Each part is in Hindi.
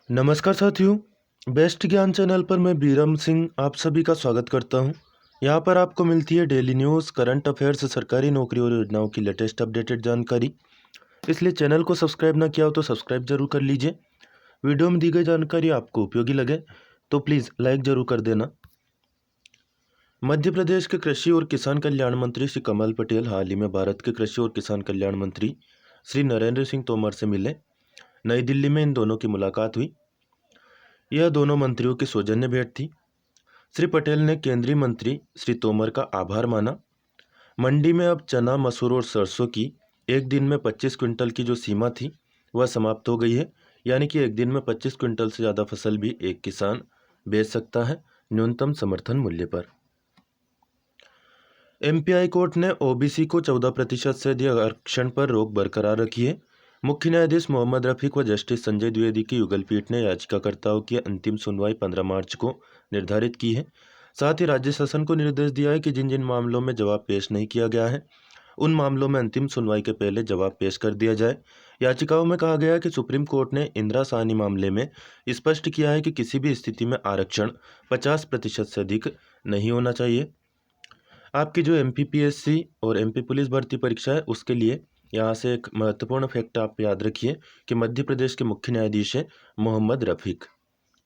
नमस्कार साथियों, बेस्ट ज्ञान चैनल पर मैं बीरम सिंह आप सभी का स्वागत करता हूं। यहां पर आपको मिलती है डेली न्यूज़, करंट अफेयर्स, सरकारी नौकरी और योजनाओं की लेटेस्ट अपडेटेड जानकारी। इसलिए चैनल को सब्सक्राइब ना किया हो तो सब्सक्राइब जरूर कर लीजिए। वीडियो में दी गई जानकारी आपको उपयोगी लगे तो प्लीज़ लाइक जरूर कर देना। मध्य प्रदेश के कृषि और किसान कल्याण मंत्री श्री कमल पटेल हाल ही में भारत के कृषि और किसान कल्याण मंत्री श्री नरेंद्र सिंह तोमर से मिले। नई दिल्ली में इन दोनों की मुलाकात हुई। यह दोनों मंत्रियों की सौजन्य भेंट थी। श्री पटेल ने केंद्रीय मंत्री श्री तोमर का आभार माना। मंडी में अब चना, मसूर और सरसों की एक दिन में 25 क्विंटल की जो सीमा थी वह समाप्त हो गई है। यानी कि एक दिन में 25 क्विंटल से ज़्यादा फसल भी एक किसान बेच सकता है न्यूनतम समर्थन मूल्य पर। एमपी हाई कोर्ट ने ओबीसी को 14% से अधिक आरक्षण पर रोक बरकरार रखी है। मुख्य न्यायाधीश मोहम्मद रफीक व जस्टिस संजय द्विवेदी की युगल पीठ ने याचिकाकर्ताओं की अंतिम सुनवाई 15 मार्च को निर्धारित की है। साथ ही राज्य शासन को निर्देश दिया है कि जिन जिन मामलों में जवाब पेश नहीं किया गया है उन मामलों में अंतिम सुनवाई के पहले जवाब पेश कर दिया जाए। याचिकाओं में कहा गया है कि सुप्रीम कोर्ट ने इंदिरा साहनी मामले में स्पष्ट किया है कि किसी भी स्थिति में आरक्षण 50% से अधिक नहीं होना चाहिए। आपकी जो एमपीपीएससी और एमपी पुलिस भर्ती परीक्षा है उसके लिए यहाँ से एक महत्वपूर्ण फैक्ट आप याद रखिए कि मध्य प्रदेश के मुख्य न्यायाधीश है मोहम्मद रफीक।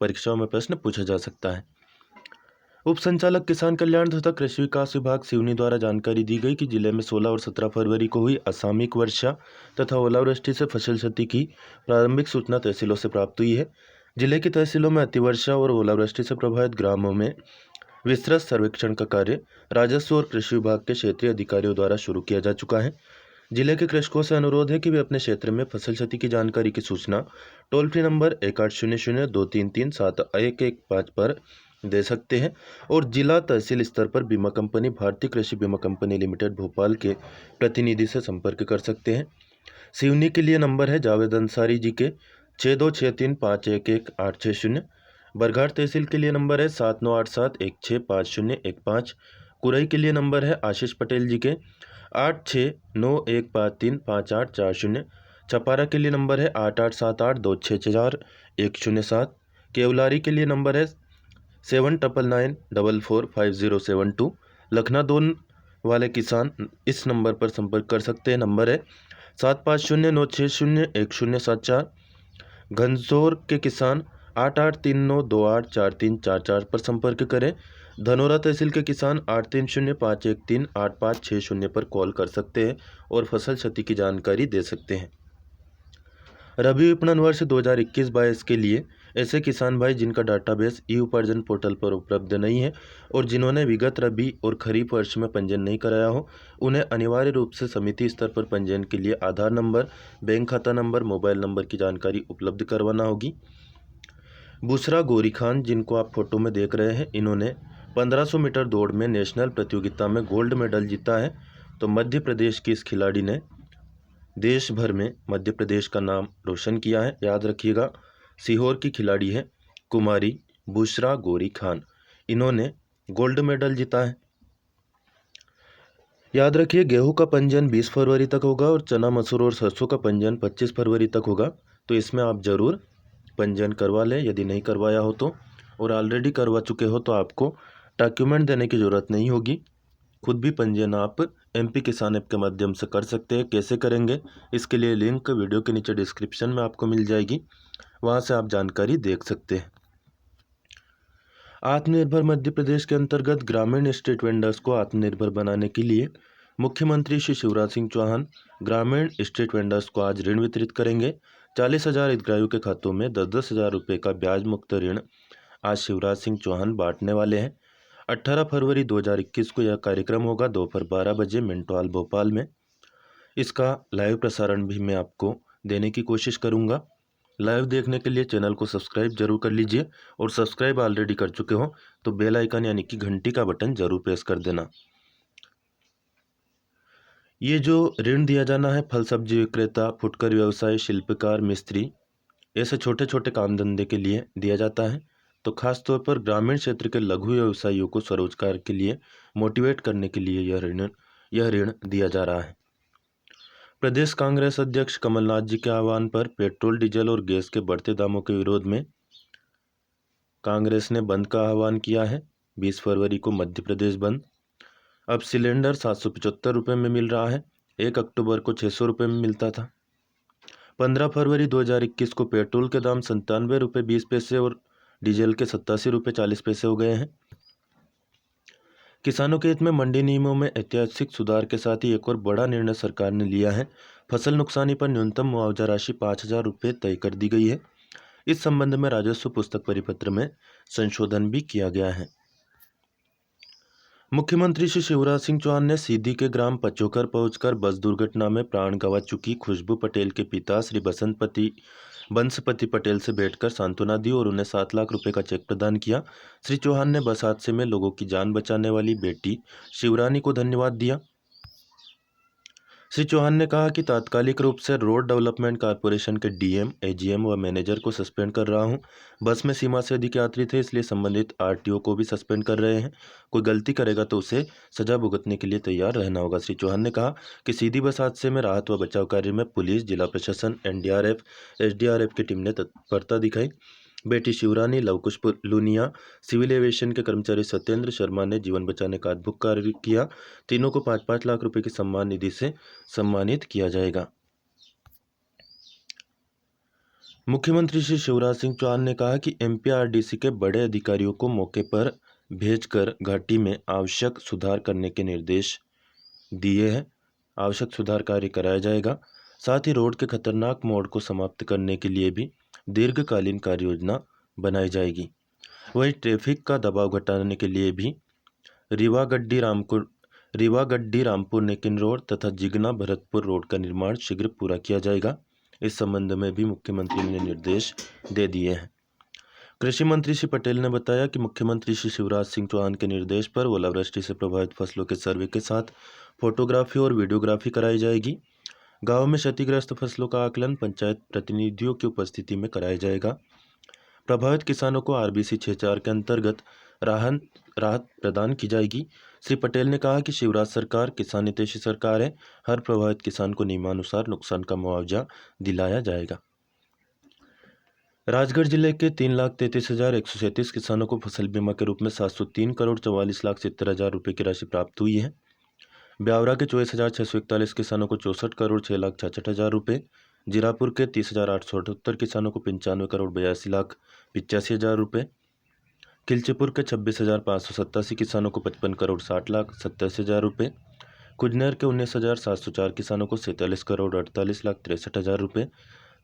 परीक्षाओं में प्रश्न पूछा जा सकता है। उप संचालक किसान कल्याण तथा कृषि विकास विभाग सिवनी द्वारा जानकारी दी गई कि जिले में 16 और 17 फरवरी को हुई असामयिक वर्षा तथा ओलावृष्टि से फसल क्षति की प्रारंभिक सूचना तहसीलों से प्राप्त हुई है। जिले की तहसीलों में अतिवर्षा और ओलावृष्टि से प्रभावित ग्रामों में विस्तृत सर्वेक्षण का कार्य राजस्व और कृषि विभाग के क्षेत्रीय अधिकारियों द्वारा शुरू किया जा चुका है। जिले के कृषकों से अनुरोध है कि वे अपने क्षेत्र में फसल क्षति की जानकारी की सूचना टोल फ्री नंबर 1800-233-7115 पर दे सकते हैं और जिला तहसील स्तर पर बीमा कंपनी भारतीय कृषि बीमा कंपनी लिमिटेड भोपाल के प्रतिनिधि से संपर्क कर सकते हैं। सिवनी के लिए नंबर है जावेद अंसारी जी के 6263511860। बरघाट तहसील के लिए नंबर है 7987165015। कुरई के लिए नंबर है आशीष पटेल जी के 8691535840। छपारा के लिए नंबर है 8878264107। केवलारी के लिए नंबर है 7999445072। लखनादौन वाले किसान इस नंबर पर संपर्क कर सकते हैं। नंबर है 7509601074। घनसोर के किसान 8839284344 पर संपर्क करें। धनोरा तहसील के किसान 8305138560 पर कॉल कर सकते हैं और फसल क्षति की जानकारी दे सकते हैं। रबी विपणन वर्ष 2021-22 के लिए ऐसे किसान भाई जिनका डाटाबेस ई उपार्जन पोर्टल पर उपलब्ध नहीं है और जिन्होंने विगत रबी और खरीफ वर्ष में पंजीयन नहीं कराया हो, उन्हें अनिवार्य रूप से समिति स्तर पर पंजीयन के लिए आधार नंबर, बैंक खाता नंबर, मोबाइल नंबर की जानकारी उपलब्ध करवाना होगी। बुशरा गोरी खान, जिनको आप फोटो में देख रहे हैं, इन्होंने 1500 मीटर दौड़ में नेशनल प्रतियोगिता में गोल्ड मेडल जीता है। तो मध्य प्रदेश की इस खिलाड़ी ने देश भर में मध्य प्रदेश का नाम रोशन किया है। याद रखिएगा, सीहोर की खिलाड़ी है कुमारी बुशरा गोरी खान, इन्होंने गोल्ड मेडल जीता है। याद रखिए, गेहूं का पंजीयन 20 फरवरी तक होगा और चना, मसूर और सरसों का पंजीयन 25 फरवरी तक होगा। तो इसमें आप ज़रूर पंजीयन करवा लें यदि नहीं करवाया हो तो, और ऑलरेडी करवा चुके हो तो आपको डॉक्यूमेंट देने की ज़रूरत नहीं होगी। खुद भी पंजीयन आप एमपी किसान ऐप के माध्यम से कर सकते हैं। कैसे करेंगे, इसके लिए लिंक वीडियो के नीचे डिस्क्रिप्शन में आपको मिल जाएगी, वहां से आप जानकारी देख सकते हैं। आत्मनिर्भर मध्य प्रदेश के अंतर्गत ग्रामीण स्ट्रीट वेंडर्स को आत्मनिर्भर बनाने के लिए मुख्यमंत्री श्री शिवराज सिंह चौहान ग्रामीण स्ट्रीट वेंडर्स को आज ऋण वितरित करेंगे। 40,000 हितग्राहियों के खातों में 10-10 हज़ार रुपये का ब्याज मुक्त ऋण आज शिवराज सिंह चौहान बांटने वाले हैं। 18 फरवरी 2021 को यह कार्यक्रम होगा दोपहर 12 बजे मिंटो हॉल भोपाल में। इसका लाइव प्रसारण भी मैं आपको देने की कोशिश करूंगा। लाइव देखने के लिए चैनल को सब्सक्राइब जरूर कर लीजिए और सब्सक्राइब ऑलरेडी कर चुके हो तो बेल आइकन यानी कि घंटी का बटन जरूर प्रेस कर देना। ये जो ऋण दिया जाना है, फल सब्जी विक्रेता, फुटकर व्यवसाय, शिल्पकार, मिस्त्री, ऐसे छोटे छोटे काम धंधे के लिए दिया जाता है। तो खास तौर पर ग्रामीण क्षेत्र के लघु व्यवसायियों को स्वरोजगार के लिए मोटिवेट करने के लिए यह ऋण दिया जा रहा है। प्रदेश कांग्रेस अध्यक्ष कमलनाथ जी के आह्वान पर पेट्रोल डीजल और गैस के बढ़ते दामों के विरोध में कांग्रेस ने बंद का आह्वान किया है। 20 फरवरी को मध्य प्रदेश बंद। अब सिलेंडर 775 रुपये में मिल रहा है, 1 अक्टूबर को 600 रुपये में मिलता था। 15 फरवरी 2021 को पेट्रोल के दाम 97 रुपये 20 पैसे और डीजल के 87 रुपये 40 पैसे हो गए हैं। किसानों के हित में मंडी नियमों में ऐतिहासिक सुधार के साथ ही एक और बड़ा निर्णय सरकार ने लिया है। फसल नुकसानी पर न्यूनतम मुआवजा राशि 5,000 रुपये तय कर दी गई है। इस संबंध में राजस्व पुस्तक परिपत्र में संशोधन भी किया गया है। मुख्यमंत्री श्री शिवराज सिंह चौहान ने सीधी के ग्राम पचोकर पहुंचकर बस दुर्घटना में प्राण गंवा चुकी खुशबू पटेल के पिता श्री बंसपति पटेल से भेंटकर सांत्वना दी और उन्हें 7 लाख रुपए का चेक प्रदान किया। श्री चौहान ने बस हादसे में लोगों की जान बचाने वाली बेटी शिवरानी को धन्यवाद दिया। श्री चौहान ने कहा कि तात्कालिक रूप से रोड डेवलपमेंट कॉरपोरेशन के डीएम, एजीएम व मैनेजर को सस्पेंड कर रहा हूं। बस में सीमा से अधिक यात्री थे, इसलिए संबंधित आरटीओ को भी सस्पेंड कर रहे हैं। कोई गलती करेगा तो उसे सजा भुगतने के लिए तैयार रहना होगा। श्री चौहान ने कहा कि सीधी बस हादसे में राहत व बचाव कार्य में पुलिस, जिला प्रशासन, एनडीआरएफ, एसडीआरएफ की टीम ने तत्परता दिखाई। बेटी शिवरानी, लवकुश लुनिया, सिविल एविएशन के कर्मचारी सत्येंद्र शर्मा ने जीवन बचाने का अद्भुत कार्य किया। तीनों को 5-5 लाख रुपए की सम्मान निधि से सम्मानित किया जाएगा। मुख्यमंत्री श्री शिवराज सिंह चौहान ने कहा कि एमपीआरडीसी के बड़े अधिकारियों को मौके पर भेजकर घाटी में आवश्यक सुधार करने के निर्देश दिए हैं। आवश्यक सुधार कार्य कराया जाएगा। साथ ही रोड के खतरनाक मोड़ को समाप्त करने के लिए भी दीर्घकालीन कार्य योजना बनाई जाएगी। वहीं ट्रैफिक का दबाव घटाने के लिए भी रीवा गड्डी रामपुर नेकिन रोड तथा जिगना भरतपुर रोड का निर्माण शीघ्र पूरा किया जाएगा। इस संबंध में भी मुख्यमंत्री ने निर्देश दे दिए हैं। कृषि मंत्री श्री पटेल ने बताया कि मुख्यमंत्री श्री शिवराज सिंह चौहान के निर्देश पर ओलावृष्टि से प्रभावित फसलों के सर्वे के साथ फोटोग्राफी और वीडियोग्राफी कराई जाएगी। गांव में क्षतिग्रस्त फसलों का आकलन पंचायत प्रतिनिधियों की उपस्थिति में कराया जाएगा। प्रभावित किसानों को आरबीसी 6-4 के अंतर्गत राहत प्रदान की जाएगी। श्री पटेल ने कहा कि शिवराज सरकार किसान हितैषी सरकार है। हर प्रभावित किसान को नियमानुसार नुकसान का मुआवजा दिलाया जाएगा। राजगढ़ जिले के 3,33,137 किसानों को फसल बीमा के रूप में 703,44,70,000 रुपये की राशि प्राप्त हुई है। ब्यावरा के 24,641 किसानों को 64,06,66,000 रुपये, जीरापुर के 30,878 किसानों को 95,82,85,000 रुपये, खिलचीपुर के 26,587 किसानों को 55,60,87,000 रुपये, कुजनेर के 19,704 किसानों को 47,48,63,000 रुपये,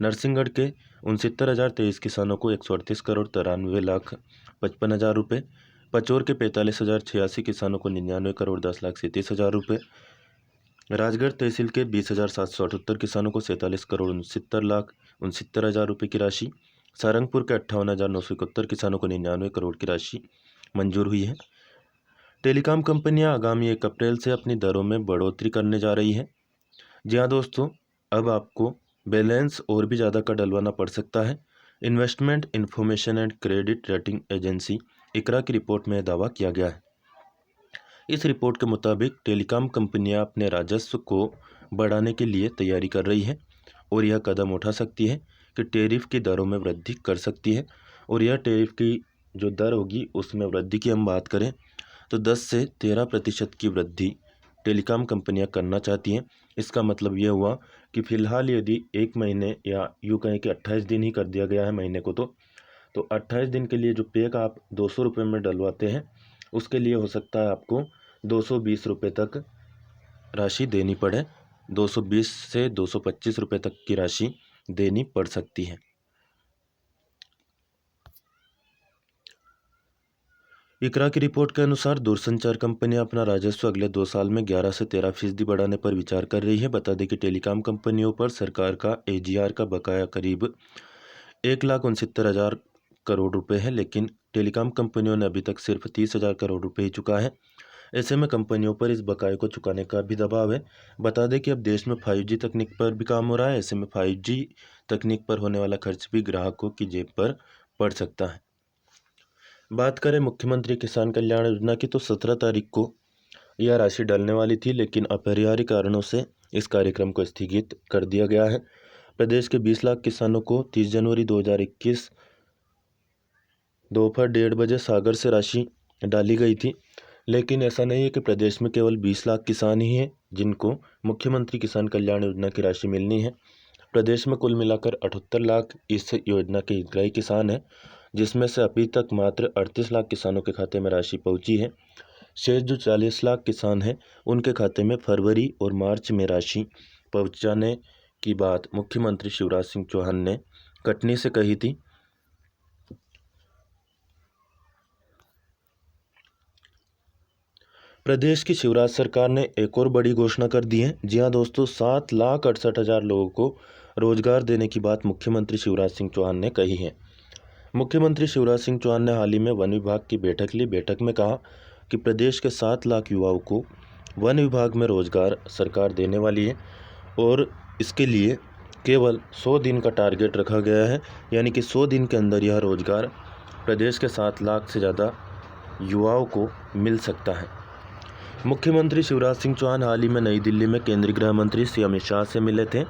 नरसिंहगढ़ के 69,023 किसानों को 138,93,55,000 रुपये, पचौर के 45,086 किसानों को 99,10,37,000 रुपये, राजगढ़ तहसील के 20,778 किसानों को 47,69,69,000 रुपये की राशि, सारंगपुर के 58,971 किसानों को 99 करोड़ की राशि मंजूर हुई है। टेलीकॉम कंपनियां आगामी 1 अप्रैल से अपनी दरों में बढ़ोतरी करने जा रही है। जी हाँ दोस्तों, अब आपको बैलेंस और भी ज़्यादा का डलवाना पड़ सकता है। Investment information and credit rating agency ICRA की रिपोर्ट में दावा किया गया है। इस रिपोर्ट के मुताबिक टेलीकॉम कंपनियां अपने राजस्व को बढ़ाने के लिए तैयारी कर रही हैं और यह कदम उठा सकती है कि टैरिफ की दरों में वृद्धि कर सकती है। और यह टैरिफ की जो दर होगी उसमें वृद्धि की हम बात करें तो 10 से 13% की वृद्धि टेलीकॉम कंपनियां करना चाहती हैं। इसका मतलब यह हुआ कि फ़िलहाल यदि 1 महीने या यूँ कहें कि 28 दिन ही कर दिया गया है महीने को, तो 28 दिन के लिए जो पैक आप 200 रुपये में डलवाते हैं उसके लिए हो सकता है आपको 220 रुपये तक राशि देनी पड़े। 220 से 225 रुपये तक की राशि देनी पड़ सकती है। इकरा की रिपोर्ट के अनुसार दूरसंचार कंपनियां अपना राजस्व अगले 2 साल में 11 से 13% बढ़ाने पर विचार कर रही है। बता दें कि टेलीकॉम कंपनियों पर सरकार का एजीआर का बकाया करीब 1,69,000 करोड़ रुपए है, लेकिन टेलीकॉम कंपनियों ने अभी तक सिर्फ 30,000 करोड़ रुपए ही चुका है। ऐसे में कंपनियों पर इस बकाये को चुकाने का भी दबाव है। बता दें कि अब देश में 5G तकनीक पर भी काम हो रहा है। ऐसे में 5G तकनीक पर होने वाला खर्च भी ग्राहकों की जेब पर पड़ सकता है। बात करें मुख्यमंत्री किसान कल्याण योजना की तो 17 तारीख को यह राशि डलने वाली थी, लेकिन अपरिहार्य कारणों से इस कार्यक्रम को स्थगित कर दिया गया है। प्रदेश के 20 लाख किसानों को 30 जनवरी 2021 दोपहर 1:30 सागर से राशि डाली गई थी। लेकिन ऐसा नहीं है कि प्रदेश में केवल 20 लाख किसान ही हैं जिनको मुख्यमंत्री किसान कल्याण योजना की राशि मिलनी है। प्रदेश में कुल मिलाकर 78 लाख इस योजना के हितग्राही किसान हैं, जिसमें से अभी तक मात्र 38 लाख किसानों के खाते में राशि पहुंची है। शेष जो 40 लाख किसान हैं उनके खाते में फरवरी और मार्च में राशि पहुंचाने की बात मुख्यमंत्री शिवराज सिंह चौहान ने कटनी से कही थी। प्रदेश की शिवराज सरकार ने एक और बड़ी घोषणा कर दी है। जी हाँ दोस्तों, 7,68,000 लोगों को रोजगार देने की बात मुख्यमंत्री शिवराज सिंह चौहान ने कही है। मुख्यमंत्री शिवराज सिंह चौहान ने हाल ही में वन विभाग की बैठक ली। बैठक में कहा कि प्रदेश के 7 लाख युवाओं को वन विभाग में रोजगार सरकार देने वाली है और इसके लिए केवल 100 दिन का टारगेट रखा गया है, यानी कि 100 दिन के अंदर यह रोजगार प्रदेश के 7 लाख से ज़्यादा युवाओं को मिल सकता है। मुख्यमंत्री शिवराज सिंह चौहान हाल ही में नई दिल्ली में केंद्रीय गृह मंत्री श्री अमित शाह से मिले थे।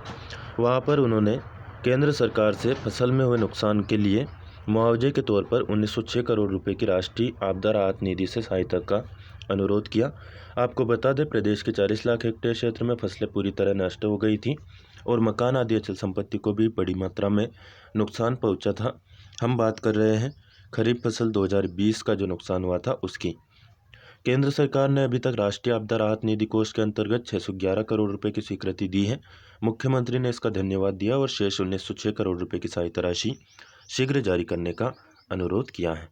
वहां पर उन्होंने केंद्र सरकार से फसल में हुए नुकसान के लिए मुआवजे के तौर पर 1906 करोड़ रुपए की राष्ट्रीय आपदा राहत निधि से सहायता का अनुरोध किया। आपको बता दें, प्रदेश के 40 लाख हेक्टेयर क्षेत्र में फसलें पूरी तरह नष्ट हो गई थी और मकान आदि अचल संपत्ति को भी बड़ी मात्रा में नुकसान पहुंचा था। हम बात कर रहे हैं खरीफ फसल 2020 का जो नुकसान हुआ था उसकी। केंद्र सरकार ने अभी तक राष्ट्रीय आपदा राहत निधि कोष के अंतर्गत 611 करोड़ रुपए की स्वीकृति दी है। मुख्यमंत्री ने इसका धन्यवाद दिया और शेष 1906 करोड़ रुपए की सहायता राशि शीघ्र जारी करने का अनुरोध किया है।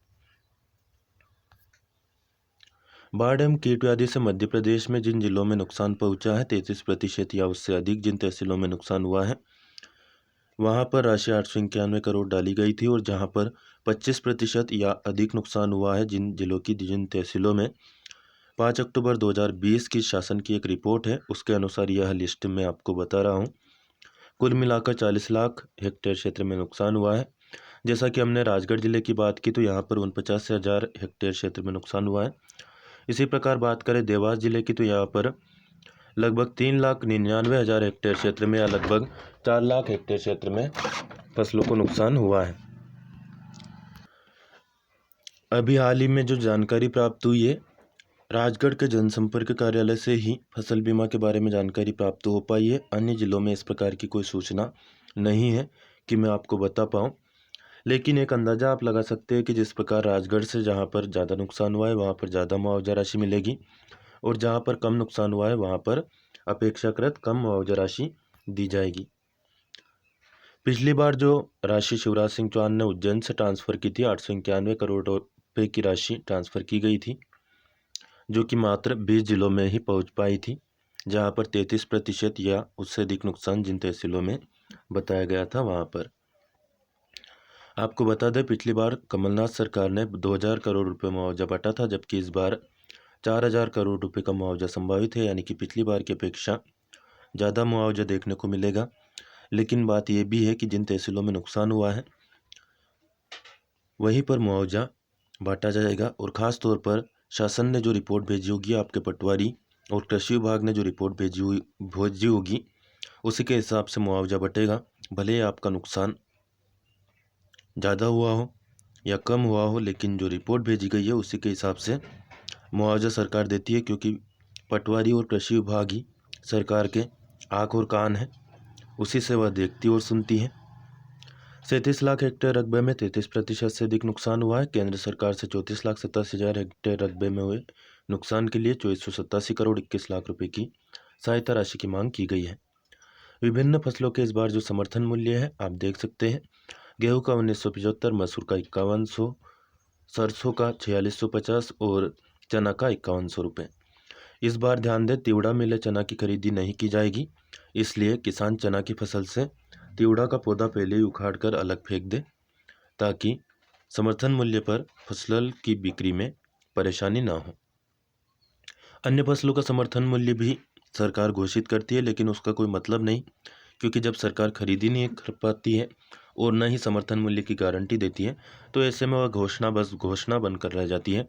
बाढ़ एवं कीट व्याधि से मध्य प्रदेश में जिन जिलों में नुकसान पहुंचा है 33% या उससे अधिक जिन तहसीलों में नुकसान हुआ है वहां पर राशि 891 करोड़ डाली गई थी और जहां पर 25% या अधिक नुकसान हुआ है जिन जिलों की जिन तहसीलों में 5 अक्टूबर 2020 की शासन की एक रिपोर्ट है, उसके अनुसार यह लिस्ट मैं आपको बता रहा हूँ। कुल मिलाकर 40 लाख हेक्टेयर क्षेत्र में नुकसान हुआ है। जैसा कि हमने राजगढ़ जिले की बात की तो यहाँ पर 49,000 हेक्टेयर क्षेत्र में नुकसान हुआ है। इसी प्रकार बात करें देवास जिले की तो यहाँ पर लगभग 3,99,000 हेक्टेयर क्षेत्र में या लगभग 4 लाख हेक्टेयर क्षेत्र में फसलों को नुकसान हुआ है। अभी हाल ही में जो जानकारी प्राप्त हुई है, राजगढ़ के जनसंपर्क कार्यालय से ही फसल बीमा के बारे में जानकारी प्राप्त हो पाई है। अन्य जिलों में इस प्रकार की कोई सूचना नहीं है कि मैं आपको बता पाऊँ, लेकिन एक अंदाज़ा आप लगा सकते हैं कि जिस प्रकार राजगढ़ से जहाँ पर ज़्यादा नुकसान हुआ है वहाँ पर ज़्यादा मुआवजा राशि मिलेगी और जहाँ पर कम नुकसान हुआ है वहाँ पर अपेक्षाकृत कम मुआवजा राशि दी जाएगी। पिछली बार जो राशि शिवराज सिंह चौहान ने उज्जैन से ट्रांसफ़र की थी 891 करोड़ रुपये की राशि ट्रांसफ़र की गई थी, जो कि मात्र 20 जिलों में ही पहुंच पाई थी, जहां पर 33% या उससे अधिक नुकसान जिन तहसीलों में बताया गया था वहां पर। आपको बता दें, पिछली बार कमलनाथ सरकार ने 2,000 करोड़ रुपए मुआवजा बांटा था, जबकि इस बार 4,000 करोड़ रुपए का मुआवजा संभावित है, यानी कि पिछली बार की अपेक्षा ज़्यादा मुआवजा देखने को मिलेगा। लेकिन बात यह भी है कि जिन तहसीलों में नुकसान हुआ है वहीं पर मुआवजा बांटा जाएगा और ख़ास तौर पर शासन ने जो रिपोर्ट भेजी होगी, आपके पटवारी और कृषि विभाग ने जो रिपोर्ट भेजी होगी उसी के हिसाब से मुआवजा बटेगा। भले ही आपका नुकसान ज़्यादा हुआ हो या कम हुआ हो, लेकिन जो रिपोर्ट भेजी गई है उसी के हिसाब से मुआवजा सरकार देती है, क्योंकि पटवारी और कृषि विभाग ही सरकार के आँख और कान है, उसी से वह देखती और सुनती है। 37 लाख हेक्टेयर रकबे में 33% से अधिक नुकसान हुआ है। केंद्र सरकार से 34,87,000 हेक्टेयर रकबे में हुए नुकसान के लिए 2487 करोड़ 21 लाख रुपए की सहायता राशि की मांग की गई है। विभिन्न फसलों के इस बार जो समर्थन मूल्य है आप देख सकते हैं। गेहूं का 1975, मसूर का 5100, सरसों का 4650 और चना का 5100 रुपये। इस बार ध्यान दें, तिवड़ा मिले चना की खरीदी नहीं की जाएगी, इसलिए किसान चना की फसल से तिवड़ा का पौधा पहले ही उखाड़ कर अलग फेंक दे, ताकि समर्थन मूल्य पर फसल की बिक्री में परेशानी ना हो। अन्य फसलों का समर्थन मूल्य भी सरकार घोषित करती है, लेकिन उसका कोई मतलब नहीं, क्योंकि जब सरकार खरीदी नहीं कर पाती है और न ही समर्थन मूल्य की गारंटी देती है, तो ऐसे में वह घोषणा बस घोषणा बनकर रह जाती है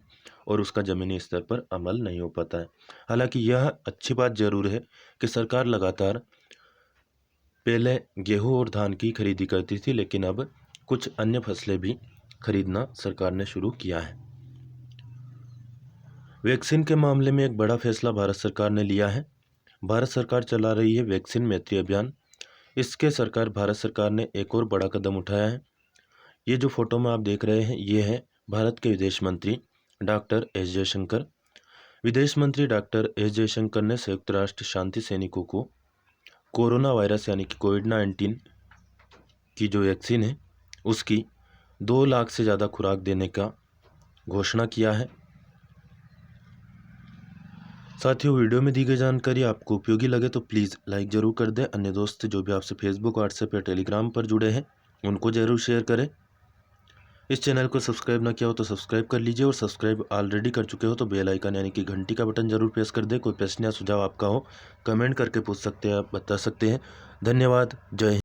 और उसका ज़मीनी स्तर पर अमल नहीं हो पाता है। हालांकि यह अच्छी बात जरूर है कि सरकार लगातार पहले गेहूं और धान की खरीदी करती थी, लेकिन अब कुछ अन्य फसलें भी खरीदना सरकार ने शुरू किया है। वैक्सीन के मामले में एक बड़ा फैसला भारत सरकार ने लिया है। भारत सरकार चला रही है वैक्सीन मैत्री अभियान। इसके भारत सरकार ने एक और बड़ा कदम उठाया है। ये जो फोटो में आप देख रहे हैं, ये है भारत के विदेश मंत्री डॉक्टर एस जयशंकर। विदेश मंत्री डॉक्टर एस जयशंकर ने संयुक्त राष्ट्र शांति सैनिकों को कोरोना वायरस यानी कि कोविड-19 की जो वैक्सीन है उसकी 2 लाख से ज़्यादा खुराक देने का घोषणा किया है। साथियों, वीडियो में दी गई जानकारी आपको उपयोगी लगे तो प्लीज़ लाइक ज़रूर कर दें। अन्य दोस्त जो भी आपसे फेसबुक, व्हाट्सएप या टेलीग्राम पर जुड़े हैं उनको ज़रूर शेयर करें। इस चैनल को सब्सक्राइब ना किया हो तो सब्सक्राइब कर लीजिए, और सब्सक्राइब ऑलरेडी कर चुके हो तो बेल आइकन यानी कि घंटी का बटन जरूर प्रेस कर दें। कोई प्रश्न या सुझाव आपका हो कमेंट करके पूछ सकते हैं, आप बता सकते हैं। धन्यवाद। जय हिंद।